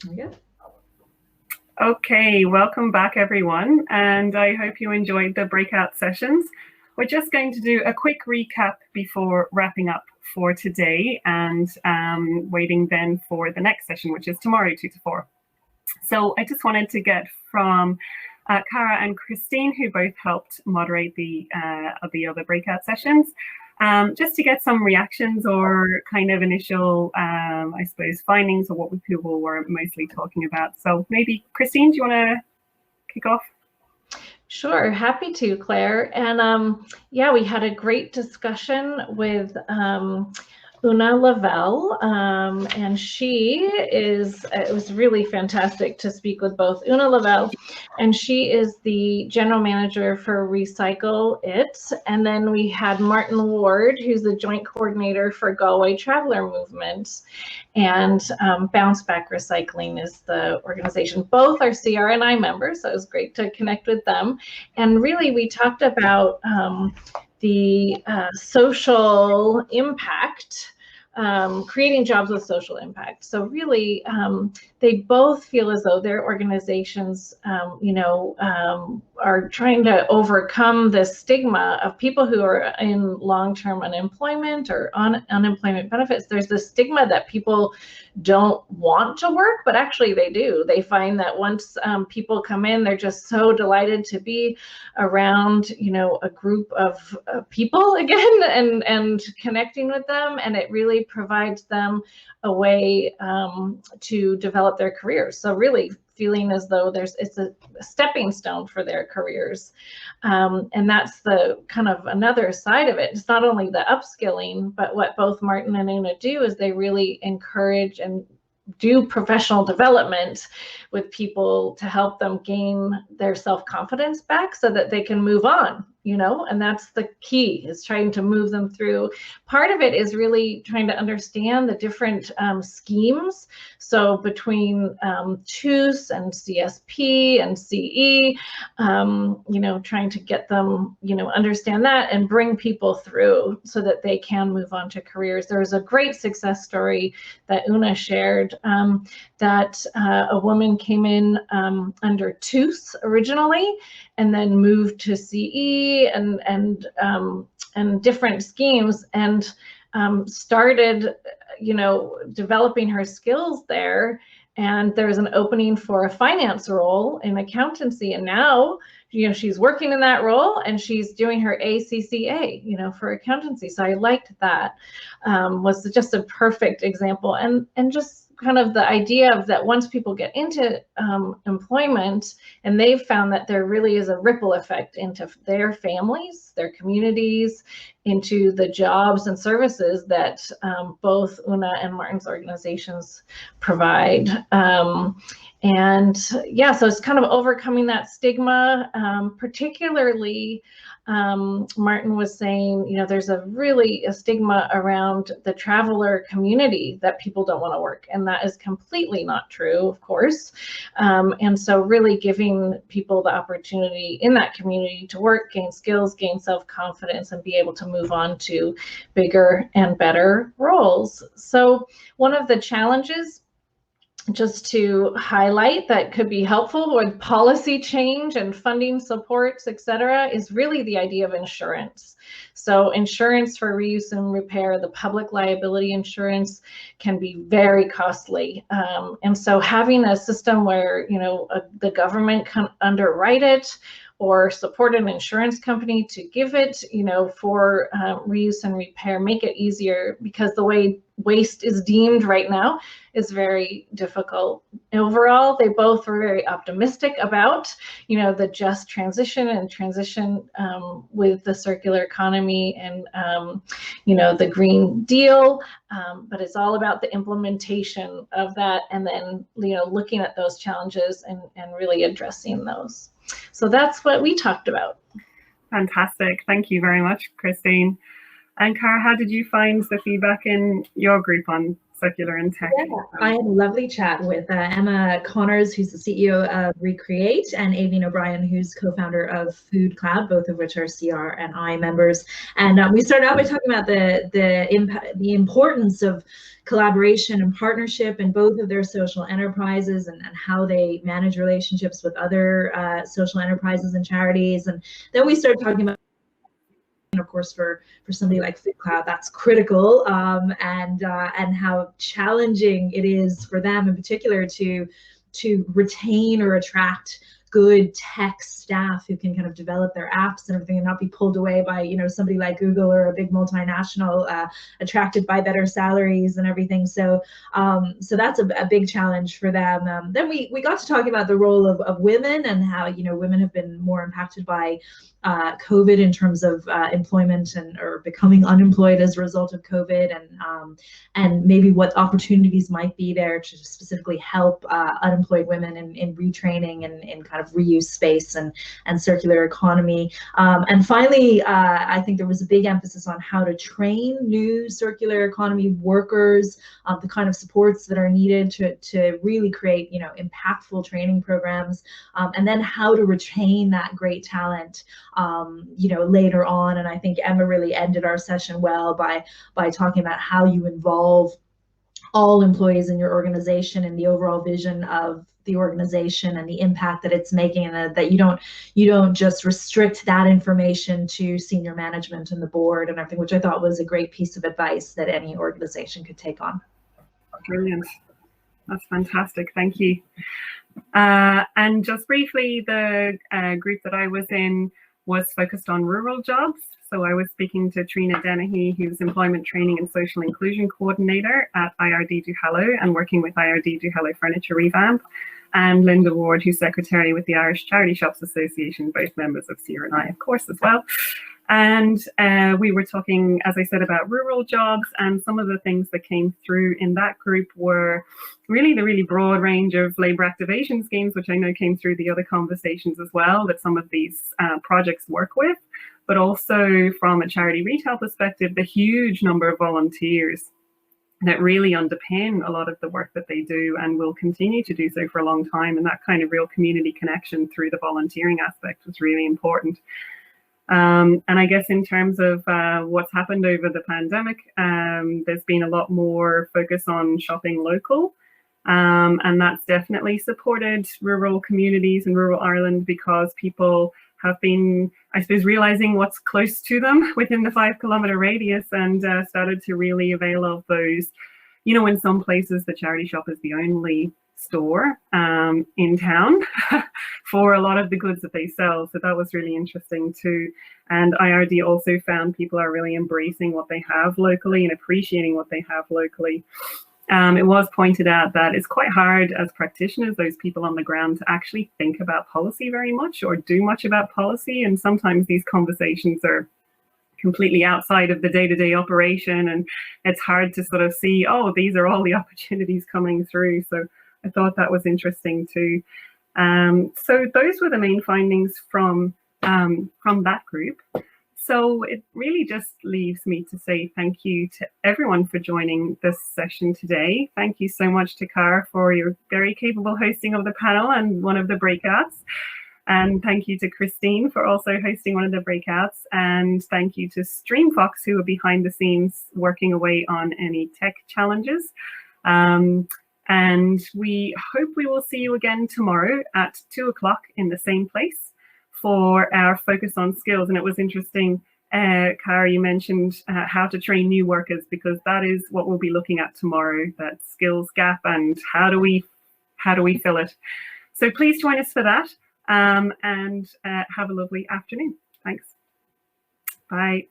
Yeah. Okay, welcome back everyone, and I hope you enjoyed the breakout sessions. We're just going to do a quick recap before wrapping up for today and waiting then for the next session, which is tomorrow, 2 to 4. So I just wanted to get from Cara and Christine, who both helped moderate the other breakout sessions, just to get some reactions or kind of initial, I suppose, findings of what people were mostly talking about. So maybe, Christine, do you want to kick off? Sure, happy to, Claire. And yeah, we had a great discussion with Una Lavelle, and it was really fantastic to speak with both Una Lavelle, and she is the general manager for Recycle It. And then we had Martin Ward, who's the joint coordinator for Galway Traveller Movement, and Bounce Back Recycling is the organization. Both are CRNI members, so it was great to connect with them. And really, we talked about the social impact, creating jobs with social impact. So really, they both feel as though their organizations, are trying to overcome the stigma of people who are in long-term unemployment or on unemployment benefits. There's this stigma that people don't want to work, but actually they do. They find that once people come in, they're just so delighted to be around, a group of people again and connecting with them, and it really provides them a way to develop their careers. So really feeling as though it's a stepping stone for their careers. And that's the kind of another side of it. It's not only the upskilling, but what both Martin and Una do is they really encourage and do professional development with people to help them gain their self-confidence back so that they can move on, and that's the key, is trying to move them through. Part of it is really trying to understand the different schemes. So between TUS and CSP and CE, trying to get them, understand that and bring people through so that they can move on to careers. There was a great success story that Una shared, that a woman came in under TUS originally, and then moved to CE and different schemes, and started, developing her skills there. And there was an opening for a finance role in accountancy, and now, she's working in that role and she's doing her ACCA, for accountancy. So I liked that. Was just a perfect example, and just kind of the idea of that once people get into employment, and they've found that there really is a ripple effect into their families, their communities, into the jobs and services that both Una and Martin's organizations provide. And yeah, so it's kind of overcoming that stigma, particularly Martin was saying, there's a stigma around the traveler community, that people don't want to work, and that is completely not true, of course. And so really giving people the opportunity in that community to work, gain skills, gain self-confidence, and be able to move on to bigger and better roles. So one of the challenges, just to highlight, that could be helpful with policy change and funding supports, etc., is really the idea of insurance. So insurance for reuse and repair, the public liability insurance, can be very costly. And so having a system where, the government can underwrite it or support an insurance company to give it, for reuse and repair, make it easier, because the way waste is deemed right now is very difficult. Overall, they both were very optimistic about, the just transition with the circular economy and, the Green Deal. But it's all about the implementation of that, and then, looking at those challenges and really addressing those. So that's what we talked about. Fantastic. Thank you very much, Christine. And Cara, how did you find the feedback in your group on secular and tech. Yeah, I had a lovely chat with Emma Connors, who's the CEO of Recreate, and Aileen O'Brien, who's co-founder of Food Cloud, both of which are CRNI members. And we started out by talking about the importance of collaboration and partnership in both of their social enterprises, and how they manage relationships with other social enterprises and charities. And then we started talking about, of course, for somebody like Food Cloud, that's critical, and how challenging it is for them in particular to retain or attract good tech staff who can kind of develop their apps and everything, and not be pulled away by, you know, somebody like Google or a big multinational, attracted by better salaries and everything. So that's a big challenge for them. Then we got to talking about the role of women, and how, you know, women have been more impacted by COVID in terms of employment or becoming unemployed as a result of COVID, and maybe what opportunities might be there to specifically help unemployed women in retraining and in kind of reuse space and circular economy. And finally, I think there was a big emphasis on how to train new circular economy workers, the kind of supports that are needed to really create, you know, impactful training programs, and then how to retain that great talent, you know, later on. And I think Emma really ended our session well by talking about how you involve all employees in your organization and the overall vision of the organization and the impact that it's making, and that you don't just restrict that information to senior management and the board and everything, which I thought was a great piece of advice that any organization could take on. Brilliant. That's fantastic. Thank you. And just briefly, the group that I was in was focused on rural jobs. So I was speaking to Trina Dennehy, who's Employment Training and Social Inclusion Coordinator at IRD Duhallow and working with IRD Duhallow Furniture Revamp, and Linda Ward, who's Secretary with the Irish Charity Shops Association, both members of CRNI, of course, as well. And we were talking, as I said, about rural jobs, and some of the things that came through in that group were really the really broad range of labour activation schemes, which I know came through the other conversations as well, that some of these projects work with, but also from a charity retail perspective, the huge number of volunteers that really underpin a lot of the work that they do and will continue to do so for a long time. And that kind of real community connection through the volunteering aspect was really important. And I guess in terms of what's happened over the pandemic, there's been a lot more focus on shopping local. And that's definitely supported rural communities in rural Ireland, because people have been, I suppose, realizing what's close to them within the 5 kilometre radius, and started to really avail of those. You know, in some places, the charity shop is the only store in town for a lot of the goods that they sell. So that was really interesting too. And IRD also found people are really embracing what they have locally and appreciating what they have locally. It was pointed out that it's quite hard as practitioners, those people on the ground, to actually think about policy very much or do much about policy. And sometimes these conversations are completely outside of the day-to-day operation, and it's hard to sort of see, oh, these are all the opportunities coming through. So I thought that was interesting too. So those were the main findings from that group. So it really just leaves me to say thank you to everyone for joining this session today. Thank you so much to Cara for your very capable hosting of the panel and one of the breakouts. And thank you to Christine for also hosting one of the breakouts. And thank you to StreamFox, who are behind the scenes working away on any tech challenges. And we hope we will see you again tomorrow at 2 o'clock in the same place for our focus on skills. And it was interesting, Cara, you mentioned how to train new workers, because that is what we'll be looking at tomorrow, that skills gap and how do we fill it. So please join us for that, and have a lovely afternoon. Thanks. Bye.